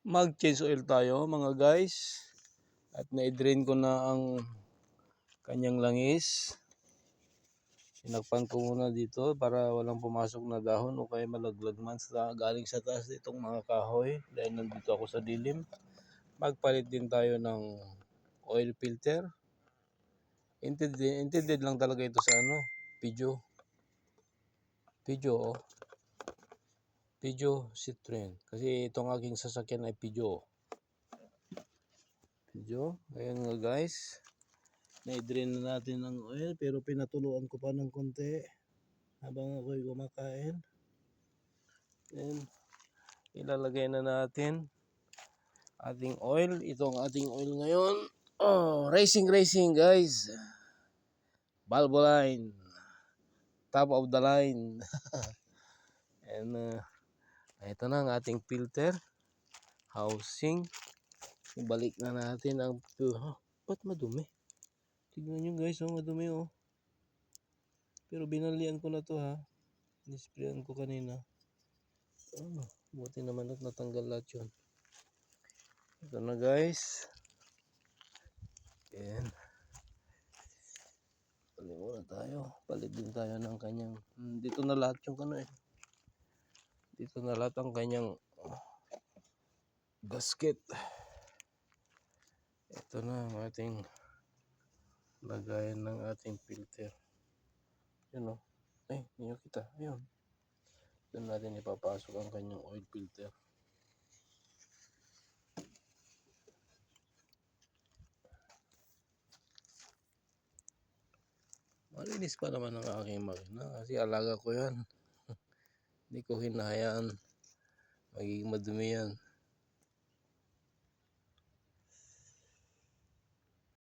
Mag-change oil tayo mga guys. At na-drain ko na ang kanyang langis. Sinakpan ko muna dito para walang pumasok na dahon o kaya malaglag man galing sa taas itong mga kahoy. Dahil nandito ako sa dilim. Magpalit din tayo ng oil filter. Intended lang talaga ito sa Peugeot. Peugeot Citroen. Kasi itong aking sasakyan ay Peugeot. Ayan nga guys. Na-drain na natin ng oil pero pinatuluan ko pa ng konti habang ako'y kumakain. Then, ilalagay na natin ating oil. Ito ang ating oil ngayon. Racing guys. Valvoline. Top of the line. And ito na ang ating filter. Housing. Ibalik na natin ang ba't madumi? Tignan nyo guys, madumi Pero binalian ko na to ha. Nisprayan ko kanina. Buti naman at natanggal lahat yun. Ito na guys. Ayan. Palit muna tayo. Palit din tayo ng kanyang dito na lahat yung dito na lahat ang kanyang gasket. Ito na ang ating lagayan ng ating filter. Yun ay hindi nyo kita. Ayun. Doon natin ipapasok ang kanyang oil filter. Malinis pa naman ang aking makina kasi alaga ko yan. Hindi ko hinahayaan magiging madumi yan.